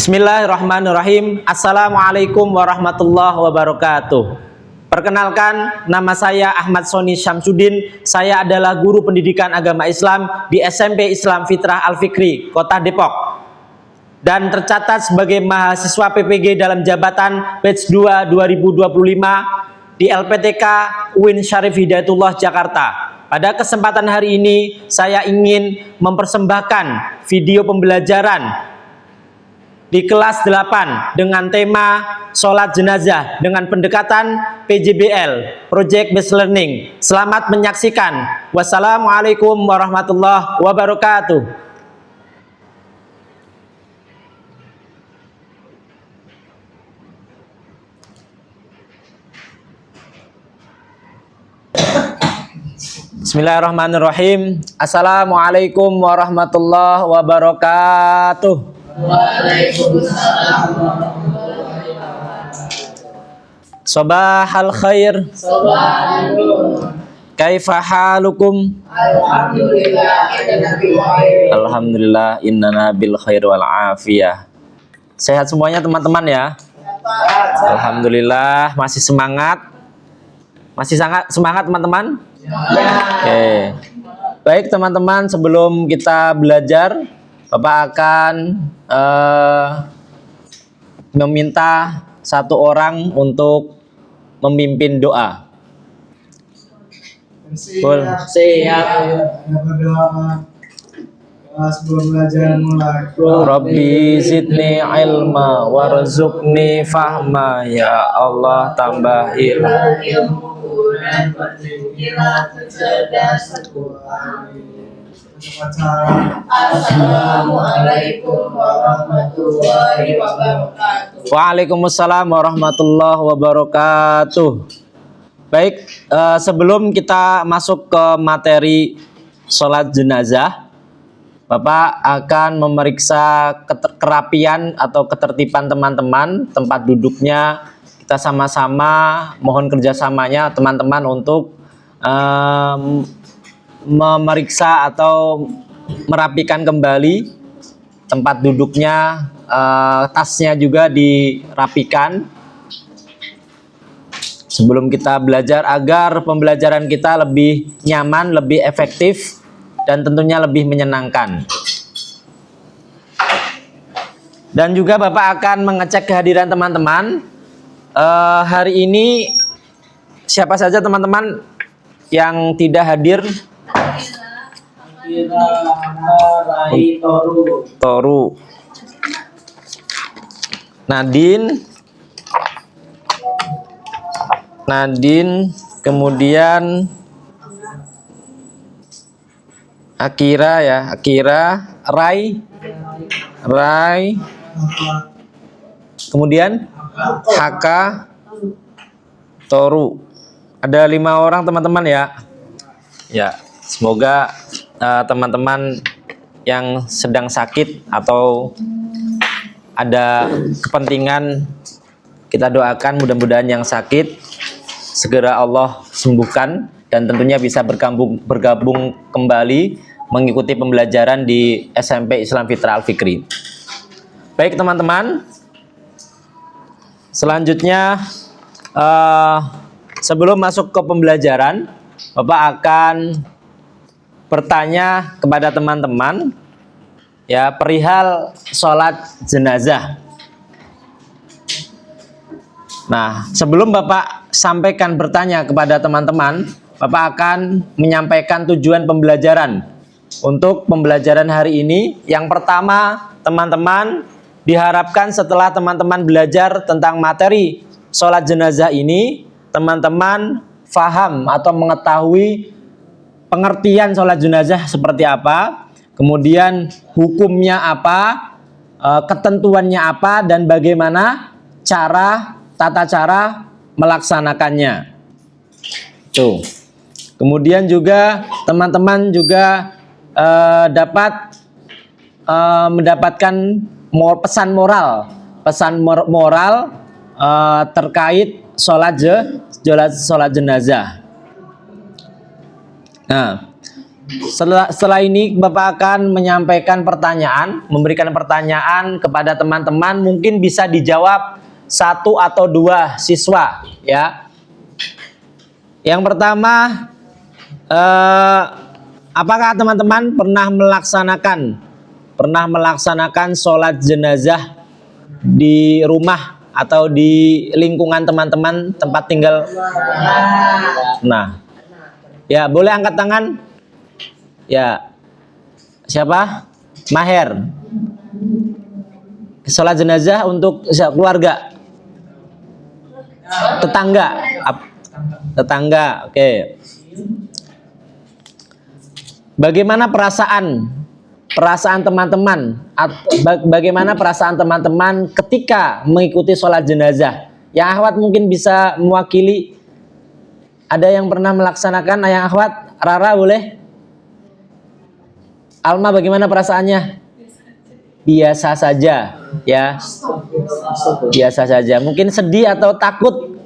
Bismillahirrahmanirrahim. Assalamualaikum warahmatullahi wabarakatuh. Perkenalkan, nama saya Ahmad Soni Syamsuddin. Saya adalah guru pendidikan agama Islam di SMP Islam Fitrah Al-Fikri, Kota Depok. Dan tercatat sebagai mahasiswa PPG dalam jabatan batch 2 2025 di LPTK UIN Syarif Hidayatullah Jakarta. Pada kesempatan hari ini, saya ingin mempersembahkan video pembelajaran di kelas 8 dengan tema sholat jenazah dengan pendekatan PJBL, Project Based Learning. Selamat menyaksikan. Wassalamualaikum warahmatullahi wabarakatuh. Bismillahirrahmanirrahim. Assalamualaikum warahmatullahi wabarakatuh. Waalaikumsalam. Sabahal khair. Sabahal nur. Kaifa halukum? Alhamdulillah Innana bil khair wal afiyah. Sehat semuanya teman-teman ya. Alhamdulillah, masih semangat. Masih sangat semangat teman-teman? Oke. Baik teman-teman, sebelum kita belajar, Bapak akan meminta satu orang untuk memimpin doa. Siap. Sebelum belajar mulai. Rabbi zidni ilma warzuqni fahma. Ya Allah, tambah Ilmu dan petunjuklah kecerdasanku. Assalamualaikum warahmatullahi wabarakatuh. Waalaikumsalam warahmatullahi wabarakatuh. Baik, sebelum kita masuk ke materi sholat jenazah, Bapak akan memeriksa kerapian atau ketertiban teman-teman, tempat duduknya. Kita sama-sama mohon kerjasamanya teman-teman untuk memeriksa atau merapikan kembali tempat duduknya, tasnya juga dirapikan sebelum kita belajar agar pembelajaran kita lebih nyaman, lebih efektif, dan tentunya lebih menyenangkan. Dan juga Bapak akan mengecek kehadiran teman-teman. Hari ini siapa saja teman-teman yang tidak hadir? Toru, Nadine, kemudian Akira ya, Rai, kemudian Haka, Toru. Ada 5 orang teman-teman ya. Ya, semoga teman-teman yang sedang sakit atau ada kepentingan, kita doakan mudah-mudahan yang sakit segera Allah sembuhkan dan tentunya bisa bergabung kembali mengikuti pembelajaran di SMP Islam Fitrah Al-Fikri. Baik teman-teman, selanjutnya sebelum masuk ke pembelajaran, Bapak akan bertanya kepada teman-teman ya perihal sholat jenazah. Nah, sebelum Bapak sampaikan bertanya kepada teman-teman, Bapak akan menyampaikan tujuan pembelajaran untuk pembelajaran hari ini. Yang pertama, teman-teman diharapkan setelah teman-teman belajar tentang materi sholat jenazah ini, teman-teman faham atau mengetahui pengertian sholat jenazah seperti apa, kemudian hukumnya apa, ketentuannya apa, dan bagaimana tata cara melaksanakannya. Tuh. Kemudian juga teman-teman juga dapat mendapatkan pesan moral terkait sholat jenazah. Nah, Setelah ini Bapak akan menyampaikan pertanyaan, memberikan pertanyaan kepada teman-teman, mungkin bisa dijawab 1 atau 2 siswa, ya. Yang pertama, apakah teman-teman pernah melaksanakan sholat jenazah di rumah atau di lingkungan teman-teman tempat tinggal? Nah, ya boleh angkat tangan. Ya, siapa? Maher. Sholat jenazah untuk keluarga, tetangga. Oke. Bagaimana perasaan teman-teman? Bagaimana perasaan teman-teman ketika mengikuti sholat jenazah? Yang akhwat mungkin bisa mewakili. Ada yang pernah melaksanakan? Yang akhwat, Rara boleh? Alma bagaimana perasaannya? Biasa saja, ya. Biasa saja. Mungkin sedih atau takut?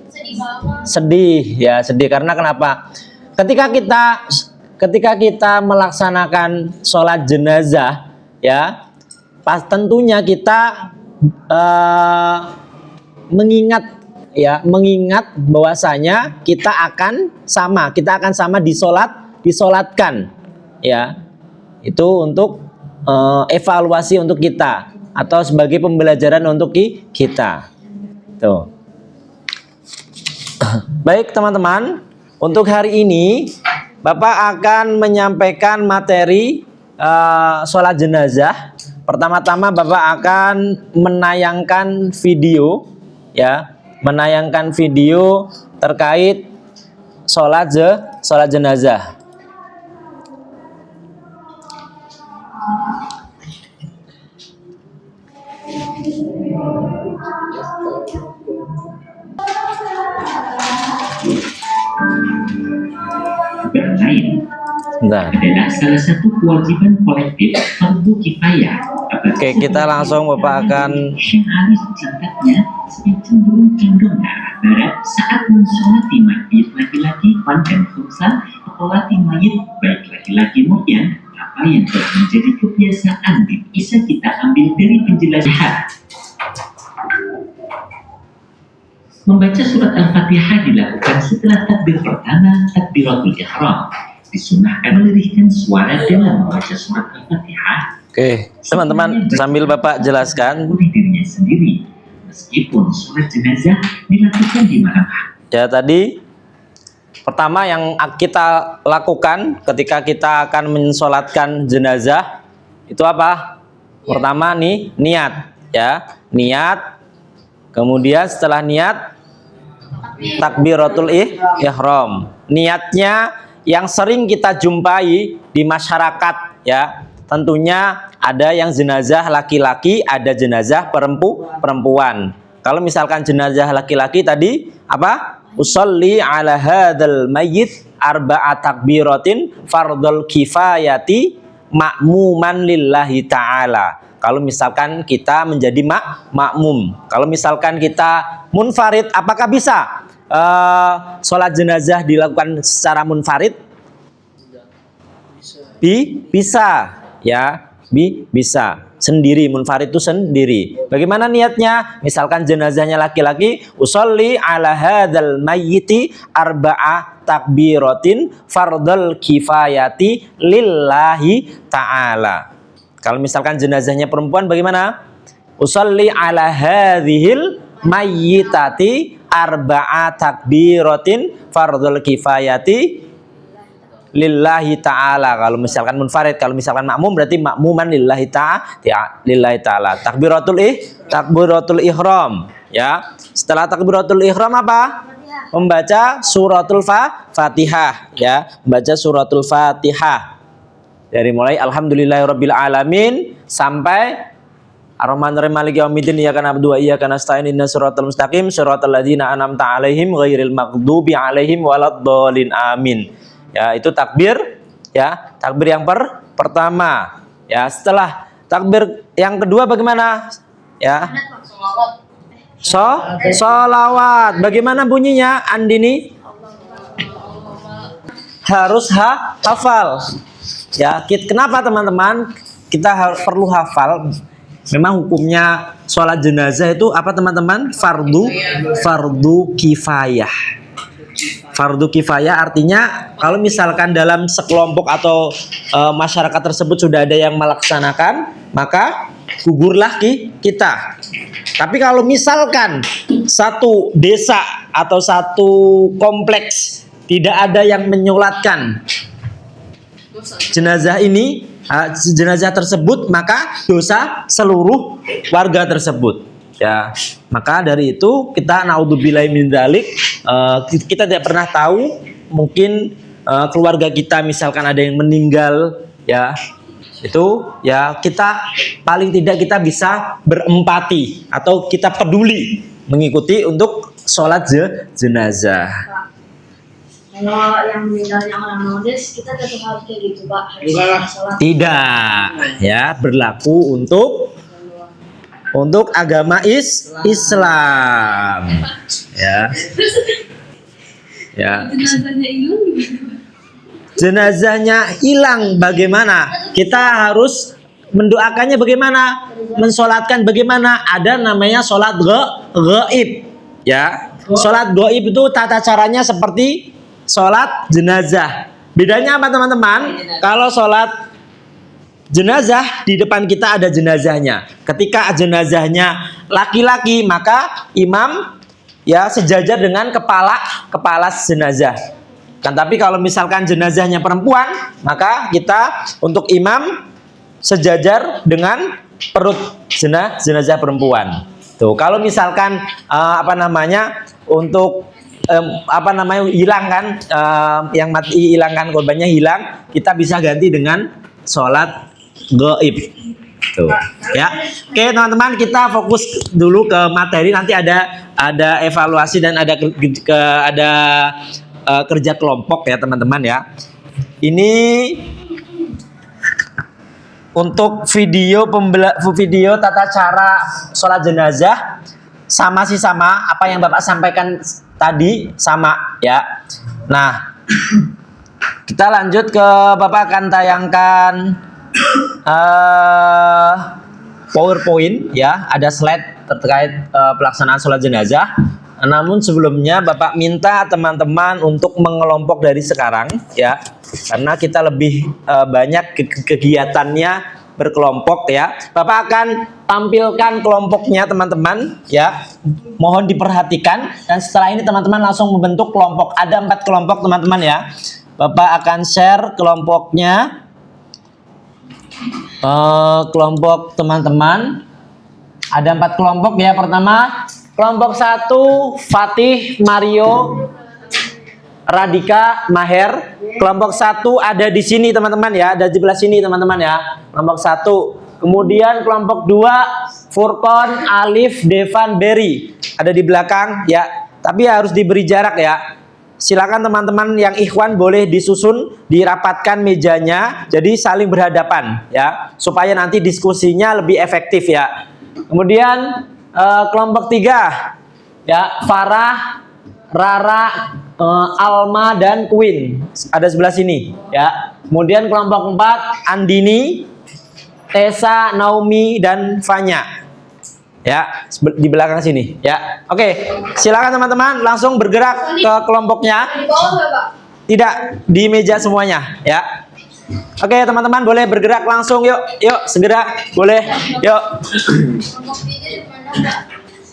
Sedih, ya sedih. Karena kenapa? Ketika kita melaksanakan sholat jenazah, ya, tentunya kita mengingat bahwasanya kita akan sama disolatkan, ya. Itu untuk evaluasi untuk kita atau sebagai pembelajaran untuk kita. Tuh. Baik teman-teman, untuk hari ini Bapak akan menyampaikan materi sholat jenazah. Pertama-tama Bapak akan menayangkan video, ya, menayangkan video terkait sholat jenazah. Bermain Bentar. adalah salah satu kewajiban kolektif fardu kifayah. Oke, kita langsung Bapak akan Syekh Ali singkatnya sedang cenderung condong ke arah barat saat mensolati mayit laki-laki dan khumsa atolati mayit baik laki-laki maupun apa yang telah menjadi kebiasaan bisa kita ambil dari penjelasan. Membaca surat Al-Fatihah dilakukan setelah takbir pertama, takbiratul ihram. Disunahkan melirihkan suara dalam membaca surat Al-Fatihah. Oke, teman-teman, sambil Bapak jelaskan. Oleh dirinya sendiri, meskipun sholat jenazah dilakukan di malam hari. Ya, tadi pertama yang kita lakukan ketika kita akan mensolatkan jenazah itu apa? Pertama nih, niat, ya. Niat. Kemudian setelah niat takbiratul ihram. Niatnya yang sering kita jumpai di masyarakat, ya. Tentunya ada yang jenazah laki-laki, ada jenazah perempuan. Kalau misalkan jenazah laki-laki tadi apa? Usolli ala hadzal mayyit arba'a takbiratin fardhul kifayati ma'muman lillahi ta'ala. Kalau misalkan kita menjadi makmum. Kalau misalkan kita munfarid, apakah bisa sholat jenazah dilakukan secara munfarid? Bisa, ya, bisa. Sendiri, munfarid itu sendiri. Bagaimana niatnya? Misalkan jenazahnya laki-laki, usolli ala hadzal mayyiti arba'a takbiratin fardhul kifayati lillahi ta'ala. Kalau misalkan jenazahnya perempuan bagaimana? Usolli ala hadzihil mayyitati arba'a takbiratin fardhul kifayati lillahi ta'ala. Kalau misalkan munfarid, kalau misalkan makmum berarti makmuman lillahi ta'ala. Takbiratul ihram, ya. Setelah takbiratul ihram apa? Membaca suratul Fatihah, ya. Membaca suratul Fatihah. Dari mulai alhamdulillahirabbil alamin sampai Ar-Rahmanir Rahim Maliki Yaumiddin iyyaka na'budu wa iyyaka nasta'in ihdinas siratal mustaqim siratal ladzina an'amta 'alaihim ghairil maghdubi 'alaihim waladdallin amin. Ya, itu takbir, ya. Takbir yang pertama. Ya, setelah takbir yang kedua bagaimana? Ya. Sholawat. Bagaimana bunyinya, Andini? Harus hafal. Ya, kenapa teman-teman kita perlu hafal? Memang hukumnya sholat jenazah itu apa teman-teman? Fardu kifayah. Fardu kifayah artinya kalau misalkan dalam sekelompok atau masyarakat tersebut sudah ada yang melaksanakan, maka gugurlah kita. Tapi kalau misalkan satu desa atau satu kompleks tidak ada yang menyolatkan jenazah ini, jenazah tersebut, maka dosa seluruh warga tersebut. Ya, maka dari itu kita naudzubillahi min dzalik, kita tidak pernah tahu, mungkin keluarga kita misalkan ada yang meninggal, ya itu ya kita paling tidak kita bisa berempati atau kita peduli mengikuti untuk sholat jenazah. Kalau yang meninggalnya orang modis, kita tetap harus kayak gitu, Pak. Harus sholat. Tidak, ya berlaku untuk agama Islam. Ya. Jenazahnya hilang bagaimana? Kita harus mendoakannya bagaimana? Mensolatkan bagaimana? Ada namanya sholat gaib. Ya, sholat gaib itu tata caranya seperti sholat jenazah. Bedanya apa teman-teman? Kalau sholat jenazah di depan kita ada jenazahnya. Ketika jenazahnya laki-laki maka imam ya sejajar dengan kepala jenazah. Kan tapi kalau misalkan jenazahnya perempuan maka kita untuk imam sejajar dengan perut jenazah perempuan. Tuh kalau misalkan untuk hilang kan, yang mati hilangkan korbannya hilang, kita bisa ganti dengan sholat gaib. Tuh, ya. Oke teman-teman, kita fokus dulu ke materi. Nanti ada evaluasi dan ada kerja kelompok ya teman-teman ya. Ini untuk video tata cara sholat jenazah sama apa yang Bapak sampaikan tadi sama ya. Nah, kita lanjut ke Bapak akan tayangkan PowerPoint ya, ada slide terkait pelaksanaan sholat jenazah. Namun sebelumnya Bapak minta teman-teman untuk mengelompok dari sekarang ya, karena kita lebih banyak kegiatannya berkelompok ya. Bapak akan tampilkan kelompoknya teman-teman ya. Mohon diperhatikan dan setelah ini teman-teman langsung membentuk kelompok. Ada 4 kelompok teman-teman ya. Bapak akan share kelompoknya. Kelompok teman-teman ada 4 kelompok ya. Pertama kelompok 1 Fatih, Mario, Radika, Maher. Kelompok 1 ada di sini teman-teman ya, ada di sebelah sini teman-teman ya. Kelompok 1. Kemudian kelompok 2 Furqon, Alif, Devan, Berry ada di belakang ya. Tapi harus diberi jarak ya. Silakan teman-teman yang ikhwan boleh disusun, dirapatkan mejanya, jadi saling berhadapan ya, supaya nanti diskusinya lebih efektif ya. Kemudian kelompok 3 ya, Farah, Rara, Alma dan Queen ada sebelah sini ya. Kemudian kelompok 4 Andini, Tessa, Naomi dan Fanya ya, di belakang sini ya. Oke, silakan teman-teman langsung bergerak ke kelompoknya. Tidak, di meja semuanya ya. Oke teman-teman boleh bergerak langsung, yuk segera boleh yuk.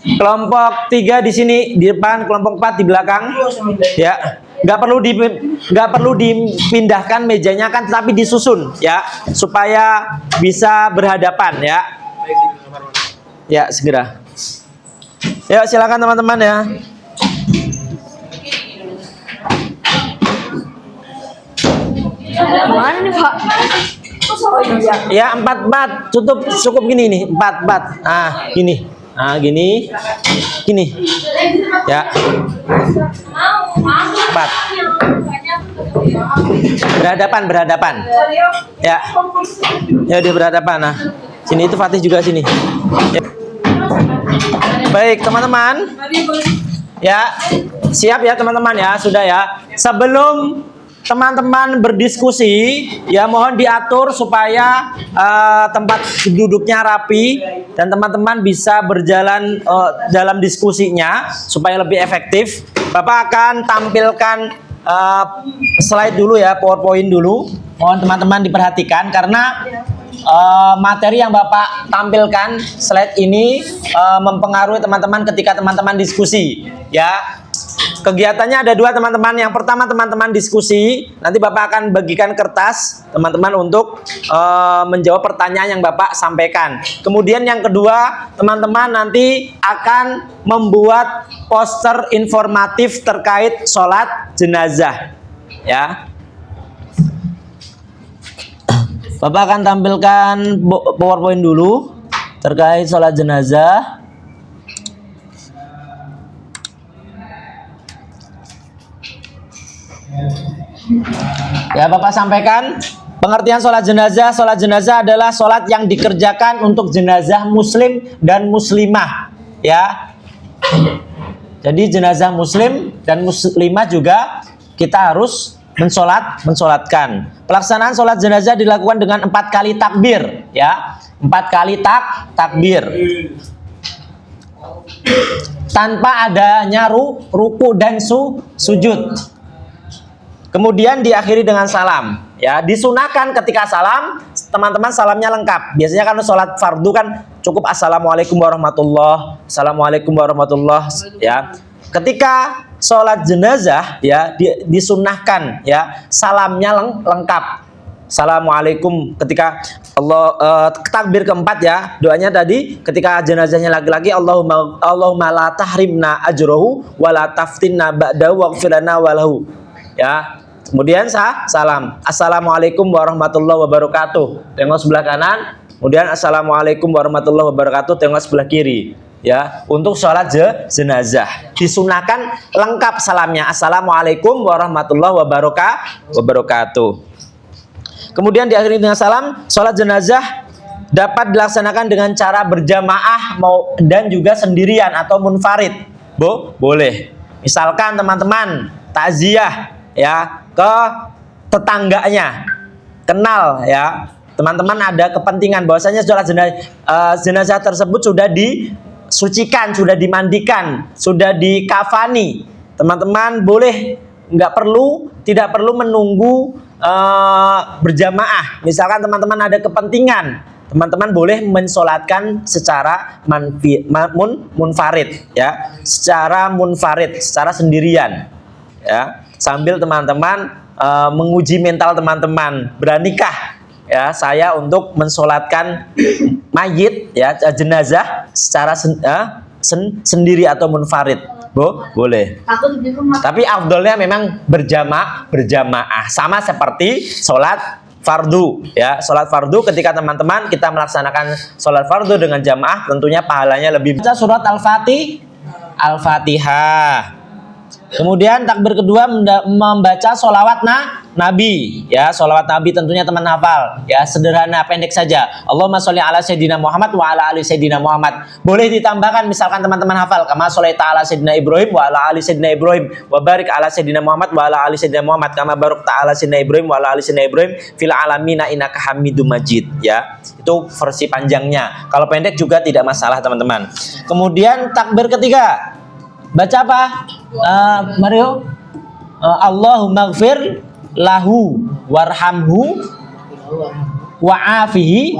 Kelompok 3 di sini di depan, kelompok 4 di belakang ya. Nggak perlu dipindahkan mejanya kan, tapi disusun ya supaya bisa berhadapan ya. Ya segera. Yuk silakan teman-teman ya. Gimana nih, Pak? Ya 4 cukup gini nih, 4. Ah gini. Nah gini ya, 4 berhadapan ya. Ya dia berhadapan. Nah sini itu Fatih juga sini ya. Baik teman-teman ya, siap ya teman-teman ya, sudah ya. Sebelum teman-teman berdiskusi, ya mohon diatur supaya tempat duduknya rapi dan teman-teman bisa berjalan dalam diskusinya supaya lebih efektif. Bapak akan tampilkan slide dulu ya, PowerPoint dulu. Mohon teman-teman diperhatikan karena materi yang Bapak tampilkan slide ini mempengaruhi teman-teman ketika teman-teman diskusi, ya. Kegiatannya ada dua, teman-teman. Yang pertama, teman-teman diskusi. Nanti Bapak akan bagikan kertas teman-teman untuk menjawab pertanyaan yang Bapak sampaikan. Kemudian yang kedua, teman-teman nanti akan membuat poster informatif terkait sholat jenazah, ya. Bapak akan tampilkan PowerPoint dulu terkait sholat jenazah. Ya, Bapak sampaikan pengertian sholat jenazah. Sholat jenazah adalah sholat yang dikerjakan untuk jenazah muslim dan muslimah, ya. Jadi jenazah muslim dan muslimah juga kita harus mensolatkan. Pelaksanaan sholat jenazah dilakukan dengan 4 kali takbir, ya. 4 kali takbir. Tanpa adanya ruku dan sujud. Kemudian diakhiri dengan salam, ya. Disunahkan ketika salam, teman-teman salamnya lengkap. Biasanya kan sholat fardu kan cukup assalamualaikum warahmatullah, assalamualaikum warahmatullah, ya. Ketika sholat jenazah, ya, disunahkan, ya, salamnya lengkap. Assalamualaikum ketika takbir keempat, ya. Doanya tadi ketika jenazahnya laki-laki, Allahumma la tahrimna ajrohu wa la taftinna ba'dahu waghfir lana walahu, ya. Kemudian salam, assalamualaikum warahmatullahi wabarakatuh, tengok sebelah kanan. Kemudian assalamualaikum warahmatullahi wabarakatuh, tengok sebelah kiri, ya. Untuk sholat jenazah disunahkan lengkap salamnya, assalamualaikum warahmatullahi wabarakatuh. Kemudian diakhiri dengan salam. Sholat jenazah dapat dilaksanakan dengan cara berjamaah dan juga sendirian atau munfarid, boleh. Misalkan teman-teman takziah, ya, ke tetangganya, kenal, ya, teman-teman ada kepentingan bahwasanya sholat jenazah tersebut sudah disucikan, sudah dimandikan, sudah dikafani. Teman-teman boleh, tidak perlu menunggu berjamaah. Misalkan teman-teman ada kepentingan, teman-teman boleh mensolatkan secara munfarid, ya, secara sendirian, ya. Sambil teman-teman menguji mental teman-teman, beranikah, ya, saya untuk mensolatkan mayit, ya, jenazah secara sendiri atau munfarid, boleh. Tapi afdolnya memang berjamaah, sama seperti sholat fardu, ya. Sholat fardu ketika teman-teman kita melaksanakan sholat fardu dengan jamaah, tentunya pahalanya lebih. Baca surat Al-Fatihah. Kemudian takbir kedua membaca sholawat Nabi, ya. Sholawat Nabi tentunya teman hafal, ya, sederhana, pendek saja. Allahumma sholli ala sayyidina Muhammad wa ala ali sayyidina Muhammad. Boleh ditambahkan misalkan teman-teman hafal kama sholaita ala sayyidina Ibrahim wa ala ali sayyidina Ibrahim wa barik ala sayyidina Muhammad wa ala ali sayyidina Muhammad kama barakta ala sayyidina Ibrahim wa ala ali sayyidina Ibrahim fil alamina innaka Hamidum Majid, ya. Itu versi panjangnya. Kalau pendek juga tidak masalah, teman-teman. Kemudian takbir ketiga baca apa? Mario, Allahumma gfir lahu warhamhu wa'afihi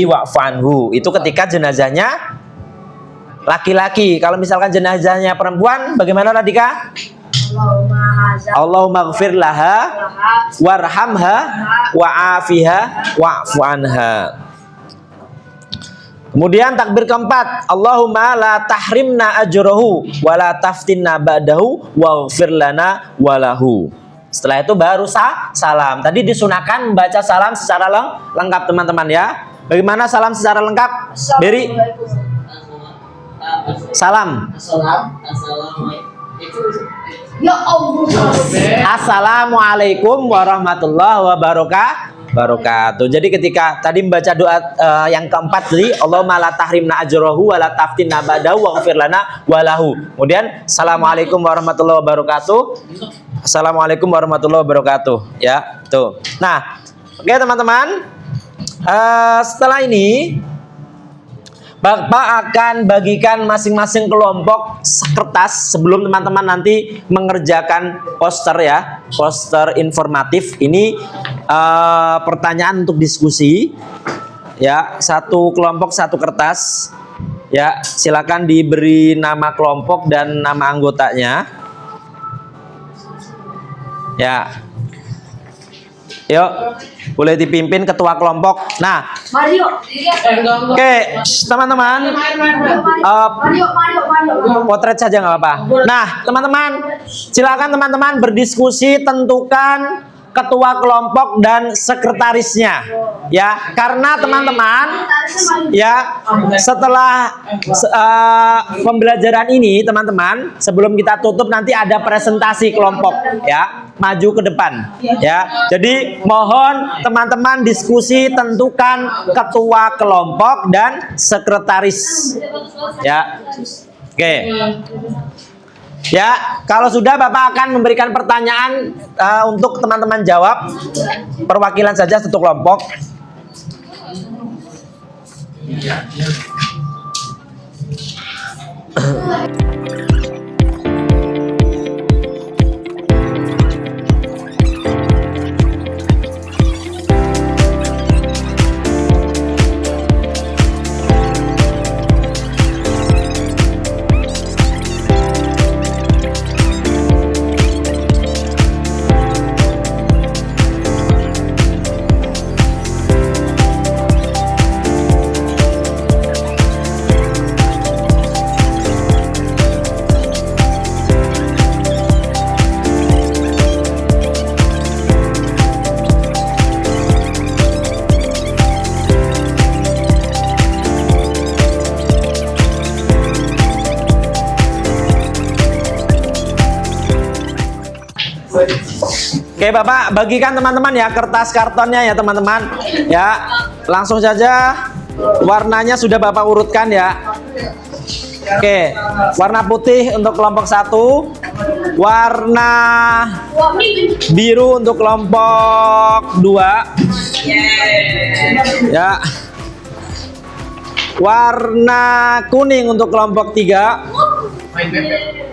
wa'fanhu. Itu ketika jenazahnya laki-laki. Kalau misalkan jenazahnya perempuan, bagaimana tadi, Kak? Allahumma gfir laha warhamha wa'afiha wa'fanha. Kemudian takbir keempat, Allahumma la tahrimna ajrohu wa la taftinna ba'dahu waghfir lana walahu. Setelah itu baru salam. Tadi disunahkan membaca salam secara lengkap, teman-teman, ya. Bagaimana salam secara lengkap? Beri salam. Assalamualaikum warahmatullahi wabarakatuh. Jadi ketika tadi membaca doa yang keempat tadi, Allahumma la tahrimna ajrohu wa la taftinna ba'dahu waghfir lana walahu. Kemudian assalamualaikum warahmatullahi wabarakatuh. Assalamualaikum warahmatullahi wabarakatuh. Ya, tuh. Nah, oke teman-teman. Setelah ini Bapak akan bagikan masing-masing kelompok kertas sebelum teman-teman nanti mengerjakan poster ya, poster informatif. Ini pertanyaan untuk diskusi ya, satu kelompok satu kertas ya. Silakan diberi nama kelompok dan nama anggotanya ya. Yuk, boleh dipimpin ketua kelompok. Nah, Mario. oke, teman-teman, potret saja nggak apa-apa. Nah, teman-teman, silakan teman-teman berdiskusi, tentukan ketua kelompok dan sekretarisnya, ya. Karena teman-teman, ya, setelah pembelajaran ini, teman-teman, sebelum kita tutup nanti ada presentasi kelompok, ya. Maju ke depan, ya. Jadi mohon teman-teman diskusi, tentukan ketua kelompok dan sekretaris, ya. Oke. Ya, kalau sudah Bapak akan memberikan pertanyaan untuk teman-teman jawab. Perwakilan saja satu kelompok. Oke Bapak, bagikan teman-teman ya kertas kartonnya ya teman-teman. Ya, langsung saja warnanya sudah Bapak urutkan ya. Oke, warna putih untuk kelompok 1, warna biru untuk kelompok 2, ya, warna kuning untuk kelompok 3,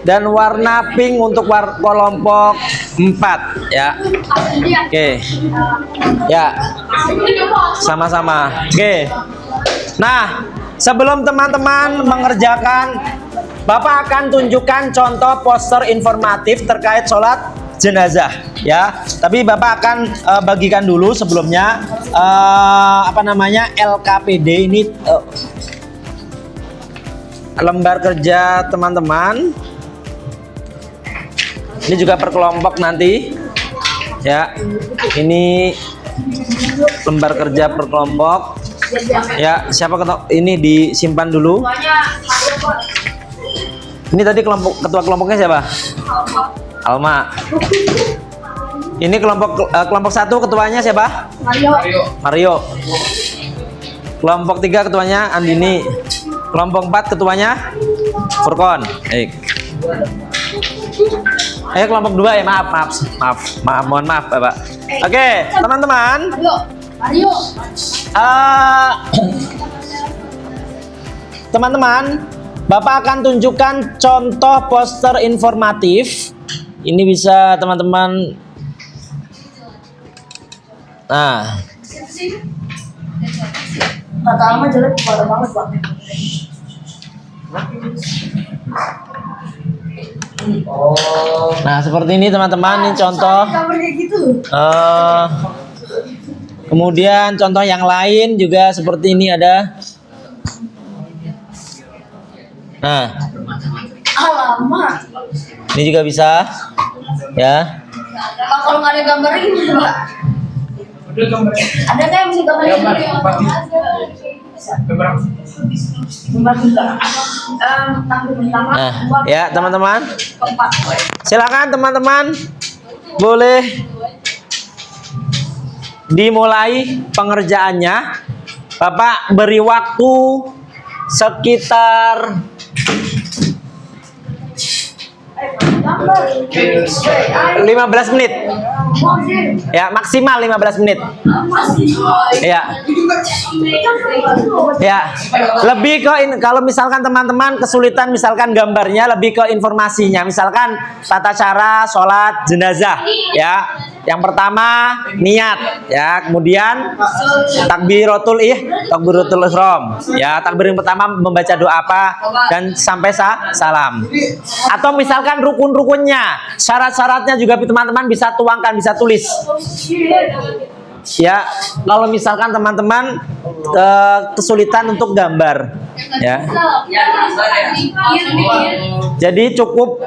dan warna pink untuk kelompok 4 ya. Oke. Ya. Sama-sama. Oke. Nah, sebelum teman-teman mengerjakan, Bapak akan tunjukkan contoh poster informatif terkait sholat jenazah ya. Tapi Bapak akan bagikan dulu sebelumnya LKPD ini, lembar kerja teman-teman. Ini juga per kelompok nanti ya. Ini lembar kerja per kelompok ya. Siapa ini disimpan dulu. Ini tadi ketua kelompoknya siapa? Alma. Ini kelompok 1 ketuanya siapa? Mario. Kelompok 3 ketuanya Andini. Kelompok 4 ketuanya Furkon. Baik. Ayo kelompok 2 ya, mohon maaf Bapak. Oke, teman-teman. Teman-teman, Bapak akan tunjukkan contoh poster informatif. Ini bisa teman-teman. Nah, Kata Alma jelek parah banget, Pak. nah seperti ini teman-teman, ini contoh. Kemudian contoh yang lain juga seperti ini ada. Nah, Alamak. ini juga bisa ya. Pak, kalau nggak ada gambarnya gimana, Pak? Ada kayak bisa gambarnya? Gambar juga. Tampil pertama. Nah, ya teman-teman. Silakan teman-teman, boleh dimulai pengerjaannya. Bapak beri waktu sekitar 15 menit. Ya, maksimal 15 menit. Ya. Ya. Lebih ke kalau misalkan teman-teman kesulitan misalkan gambarnya, lebih ke informasinya. Misalkan tata cara sholat jenazah, ya. Yang pertama niat, ya. Kemudian takbiratul ihram, ya. Takbir yang pertama membaca doa apa dan sampai salam. Atau misalkan rukun-rukunnya, syarat-syaratnya juga teman-teman bisa tuangkan, bisa tulis. Ya, kalau misalkan teman-teman kesulitan untuk gambar, ya. Jadi cukup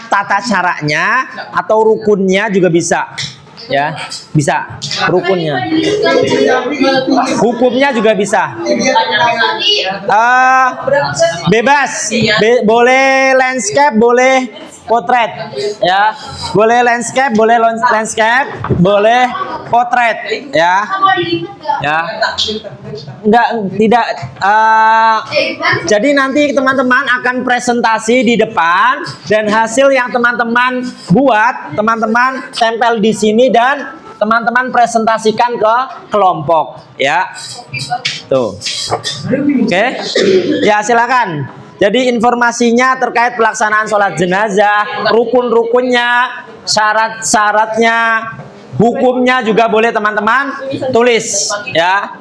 tata caranya atau rukunnya juga bisa, ya, bisa rukunnya. Hukumnya juga bisa. Bebas, boleh landscape, boleh potret, ya, boleh landscape, boleh potret, ya, ya, tidak. Jadi nanti teman-teman akan presentasi di depan dan hasil yang teman-teman buat, teman-teman tempel di sini dan teman-teman presentasikan ke kelompok, ya, tuh, oke, ya silakan. Jadi informasinya terkait pelaksanaan sholat jenazah, rukun-rukunnya, syarat-syaratnya, hukumnya juga boleh teman-teman tulis, ya.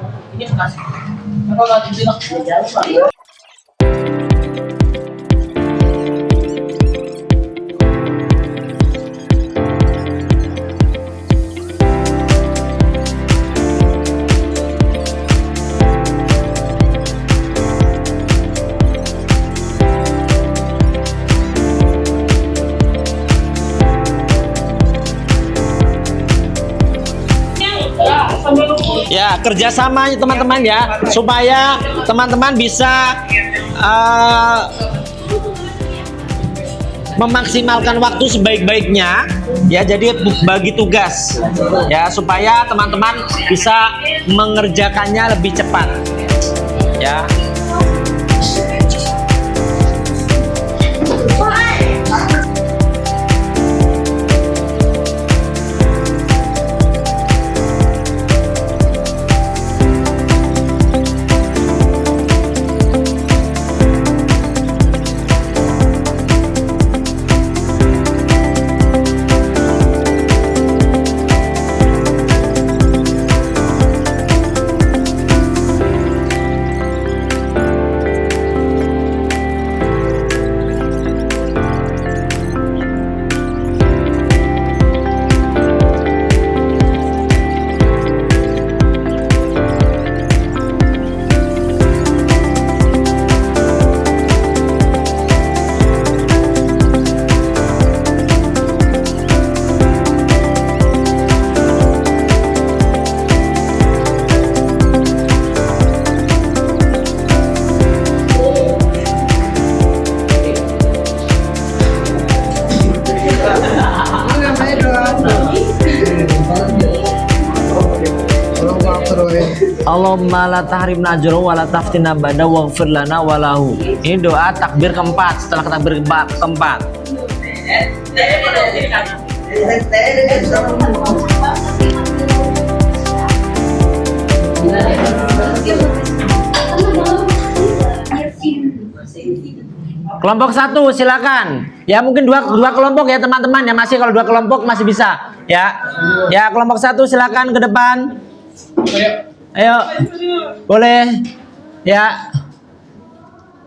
Ya, kerjasamanya teman-teman ya, supaya teman-teman bisa memaksimalkan waktu sebaik-baiknya, ya. Jadi bagi tugas, ya, supaya teman-teman bisa mengerjakannya lebih cepat, ya. Allahumma la tahrimna ajrahu wa la taftina ba'da waghfir lana wa lahu. Ini doa takbir keempat, setelah takbir keempat. Kelompok 1 silakan. Ya mungkin dua kelompok ya teman-teman ya, masih kalau 2 kelompok masih bisa ya. Ya kelompok 1 silakan ke depan. Ayo. Boleh ya.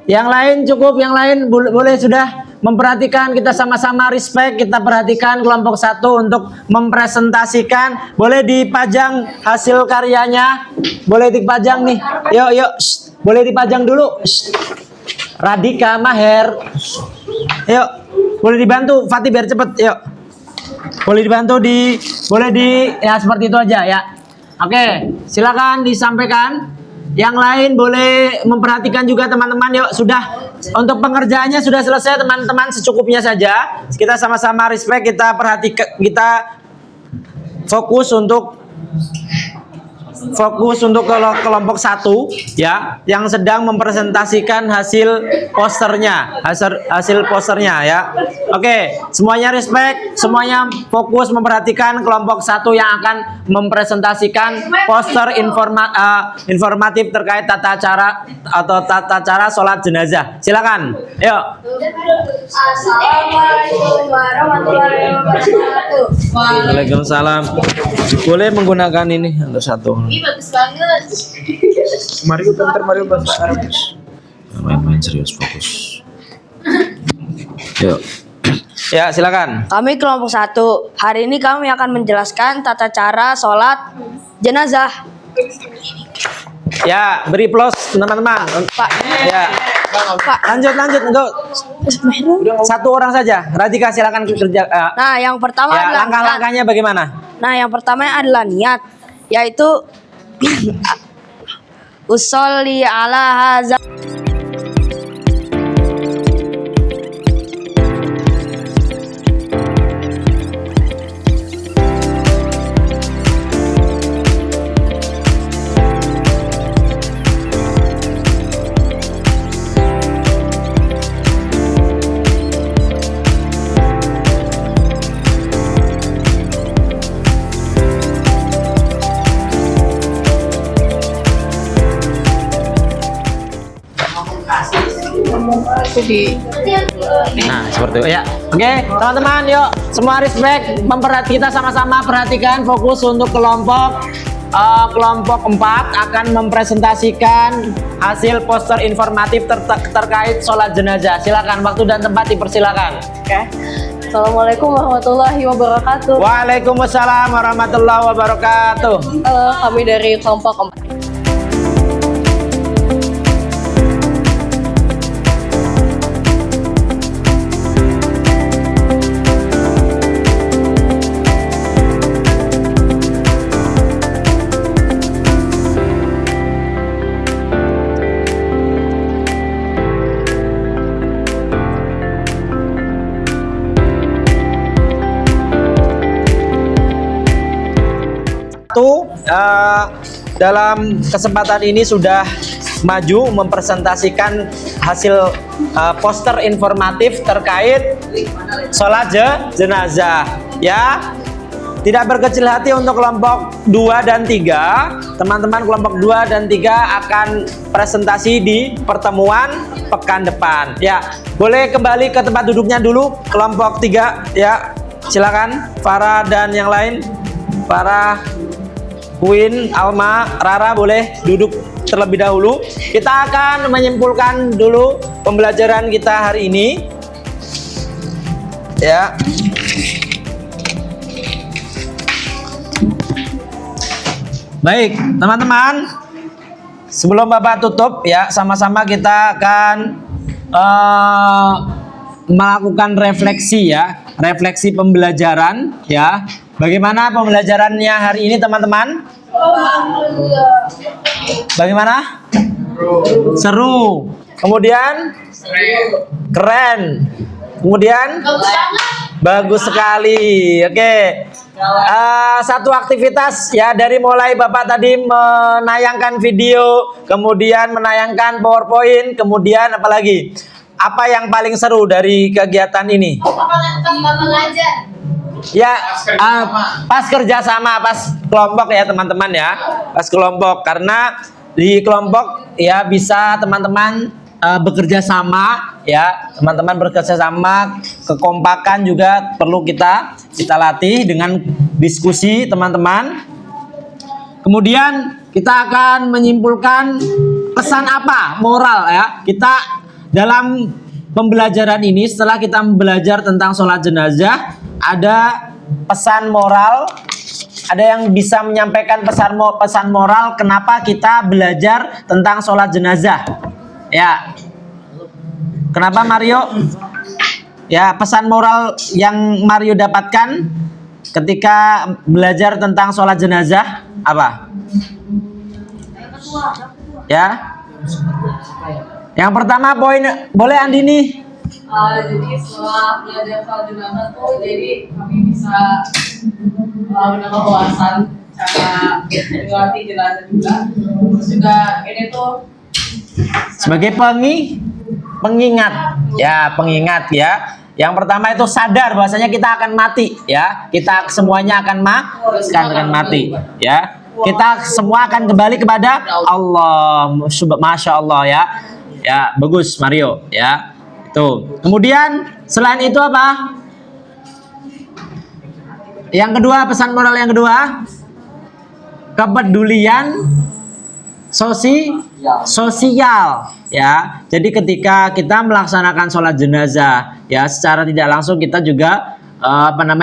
Yang lain cukup, yang lain boleh sudah memperhatikan, kita sama-sama respect, kita perhatikan kelompok 1 untuk mempresentasikan. Boleh dipajang hasil karyanya, boleh dipajang nih. Yuk, boleh dipajang dulu. Radika, Maher, yuk, boleh dibantu Fatih biar cepet, yuk. Boleh dibantu ya seperti itu aja ya. Oke, silakan disampaikan. Yang lain boleh memperhatikan juga teman-teman. Yuk, sudah untuk pengerjaannya sudah selesai teman-teman, secukupnya saja. Kita sama-sama respect, kita perhatikan, kita fokus untuk fokus untuk kelompok 1 ya, yang sedang mempresentasikan hasil posternya, hasil posternya ya. Oke, semuanya respect, semuanya fokus memperhatikan kelompok 1 yang akan mempresentasikan poster informatif terkait tata cara sholat jenazah. Silakan. Yuk. Assalamualaikum warahmatullahi wabarakatuh. Waalaikumsalam. Boleh menggunakan ini untuk satu. Ih, bagus banget. Mario bentar, Mario bahasa Arab. Main serius, fokus. Yuk. Ya, silakan. Kami kelompok 1. Hari ini kami akan menjelaskan tata cara sholat jenazah. Ya, beri plus teman-teman. Pak. Ya. Pak. Lanjut, enggak. Satu orang saja. Radika silakan kerja. Nah, yang pertama Ya, adalah niat. langkah-langkahnya bagaimana? Nah, yang pertama adalah niat, yaitu usolli ala haza. Nah, seperti itu ya. Oke, teman-teman, yuk semua respect, kita sama-sama perhatikan, fokus untuk kelompok 4 akan mempresentasikan hasil poster informatif terkait sholat jenazah. Silakan, waktu dan tempat dipersilakan. Oke. Assalamualaikum warahmatullahi wabarakatuh. Waalaikumsalam warahmatullahi wabarakatuh. Kami dari kelompok 4. Dalam kesempatan ini sudah maju mempresentasikan hasil poster informatif terkait sholat jenazah ya. Tidak berkecil hati untuk kelompok 2 dan 3. Teman-teman kelompok 2 dan 3 akan presentasi di pertemuan pekan depan ya. Boleh kembali ke tempat duduknya dulu kelompok 3 ya. Silakan Farah dan yang lain. Farah, Queen, Alma, Rara boleh duduk terlebih dahulu. Kita akan menyimpulkan dulu pembelajaran kita hari ini. Ya. Baik, teman-teman. Sebelum Bapak tutup ya, sama-sama kita akan melakukan refleksi ya, refleksi pembelajaran ya. Bagaimana pembelajarannya hari ini teman-teman? Bagaimana? Seru. Kemudian? Keren. Kemudian? Bagus sekali. Oke. Satu aktivitas ya, dari mulai Bapak tadi menayangkan video, kemudian menayangkan PowerPoint, kemudian apa lagi? Apa yang paling seru dari kegiatan ini? Ya, pas kerja sama, pas kelompok ya teman-teman ya, pas kelompok, karena di kelompok ya bisa teman-teman bekerja sama ya, teman-teman bekerja sama, kekompakan juga perlu kita latih dengan diskusi teman-teman. Kemudian kita akan menyimpulkan pesan apa moral ya kita dalam pembelajaran ini. Setelah kita belajar tentang sholat jenazah, ada pesan moral, ada yang bisa menyampaikan pesan moral kenapa kita belajar tentang sholat jenazah ya. Kenapa Mario? Ya, pesan moral yang Mario dapatkan ketika belajar tentang sholat jenazah apa? Ya. Yang pertama poin, boleh Andini? Jadi setelah belajar sholat jenazah tuh, jadi kami bisa menambah wawasan cara menyolati jenazah juga. Terus juga ini tuh Sebagai pengingat ya, pengingat ya. Yang pertama itu sadar bahwasanya kita akan mati ya. Kita semuanya akan mati ya. Kita semua akan kembali kepada Allah. Masya Allah ya. Ya, bagus Mario ya. Itu. Kemudian selain itu apa? Yang kedua, pesan moral yang kedua, kepedulian sosial ya. Jadi ketika kita melaksanakan sholat jenazah ya, secara tidak langsung kita juga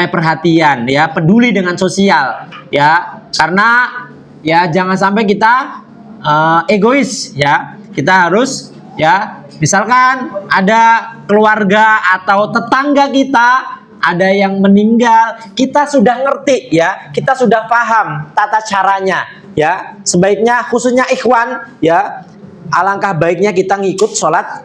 perhatian ya, peduli dengan sosial ya, karena ya jangan sampai kita egois ya. Kita harus ya, misalkan ada keluarga atau tetangga kita ada yang meninggal, kita sudah ngerti ya, kita sudah paham tata caranya ya. Sebaiknya khususnya ikhwan ya, alangkah baiknya kita ngikut sholat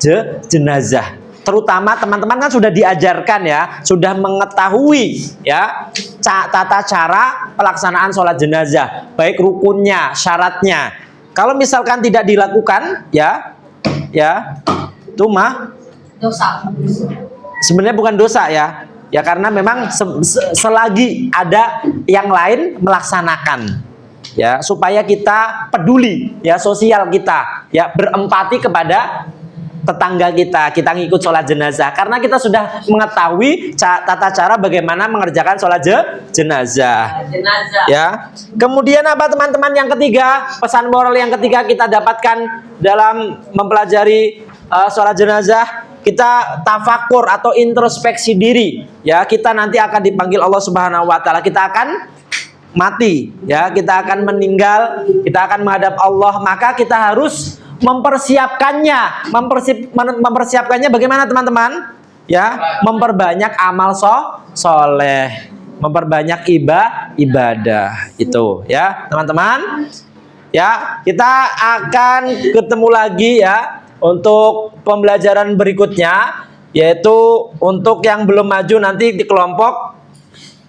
jenazah. Terutama teman-teman kan sudah diajarkan ya, sudah mengetahui ya tata cara pelaksanaan sholat jenazah, baik rukunnya, syaratnya. Kalau misalkan tidak dilakukan ya itu mah dosa. sebenarnya bukan dosa ya. Ya karena memang selagi ada yang lain melaksanakan ya, supaya kita peduli ya, sosial kita ya, berempati kepada tetangga kita ngikut sholat jenazah karena kita sudah mengetahui tata cara bagaimana mengerjakan sholat jenazah ya. Kemudian apa teman-teman, yang ketiga, pesan moral yang ketiga kita dapatkan dalam mempelajari sholat jenazah, kita tafakur atau introspeksi diri ya. Kita nanti akan dipanggil Allah Subhanahu wa taala, kita akan mati ya, kita akan meninggal, kita akan menghadap Allah, maka kita harus mempersiapkannya bagaimana teman-teman ya, memperbanyak amal soleh, memperbanyak ibadah itu ya teman-teman ya. Kita akan ketemu lagi ya untuk pembelajaran berikutnya, yaitu untuk yang belum maju nanti di kelompok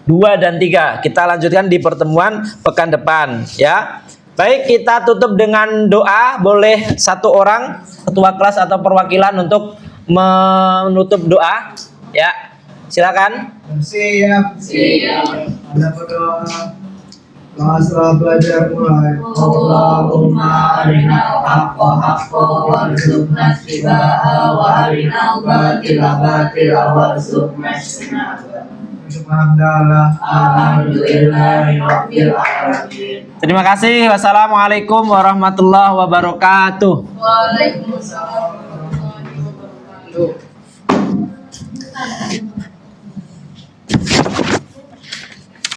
2 dan 3. Kita lanjutkan di pertemuan pekan depan ya. Baik, kita tutup dengan doa. Boleh satu orang ketua kelas atau perwakilan untuk menutup doa ya. Silakan. Siap. Ada berdoa. Setelah belajar mulai. Allahumma arinal haqqa haqqa warzuqna ittiba'ahu wa arinal batila batila warzuqna ijtinaba. Alhamdulillahi rabbil alamin. Terima kasih. Wassalamualaikum warahmatullahi wabarakatuh. Waalaikumsalam warahmatullahi wabarakatuh.